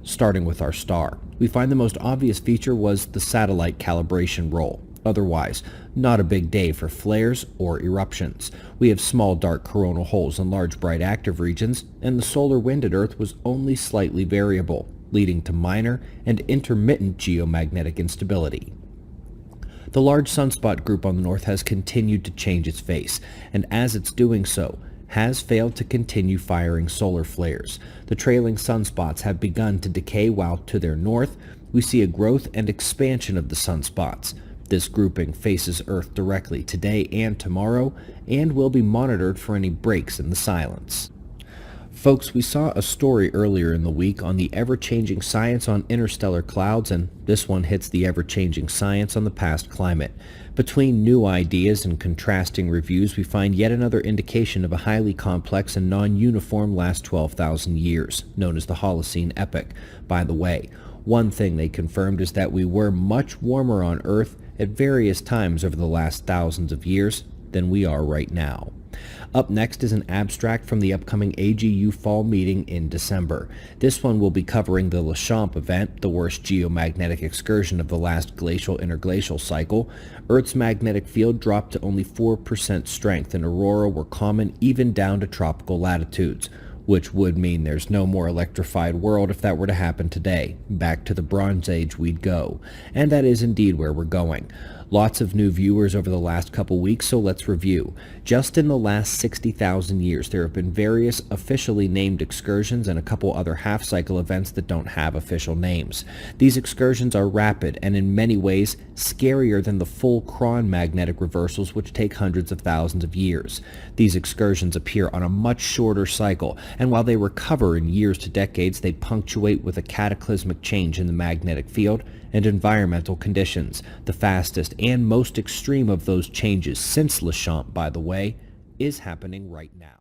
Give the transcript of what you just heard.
starting with our star. We find the most obvious feature was the satellite calibration roll. Otherwise, not a big day for flares or eruptions. We have small dark coronal holes and large bright active regions, and the solar wind at Earth was only slightly variable, leading to minor and intermittent geomagnetic instability. The large sunspot group on the north has continued to change its face, and as it's doing so, has failed to continue firing solar flares. The trailing sunspots have begun to decay, while to their north, we see a growth and expansion of the sunspots. This grouping faces Earth directly today and tomorrow, and will be monitored for any breaks in the silence. Folks, we saw a story earlier in the week on the ever-changing science on interstellar clouds, and this one hits the ever-changing science on the past climate. Between new ideas and contrasting reviews, we find yet another indication of a highly complex and non-uniform last 12,000 years, known as the Holocene epoch. By the way, one thing they confirmed is that we were much warmer on Earth at various times over the last thousands of years than we are right now. Up next is an abstract from the upcoming AGU fall meeting in December. This one will be covering the Lachamp event, the worst geomagnetic excursion of the last glacial interglacial cycle. Earth's magnetic field dropped to only 4% strength, and aurora were common even down to tropical latitudes, which would mean there's no more electrified world if that were to happen today. Back to the Bronze Age we'd go. And that is indeed where we're going. Lots of new viewers over the last couple weeks, so let's review. Just in the last 60,000 years, there have been various officially named excursions and a couple other half-cycle events that don't have official names. These excursions are rapid and in many ways scarier than the full Cron magnetic reversals, which take hundreds of thousands of years. These excursions appear on a much shorter cycle, and while they recover in years to decades, they punctuate with a cataclysmic change in the magnetic field and environmental conditions. The fastest and most extreme of those changes since Lachamp, by the way, is happening right now.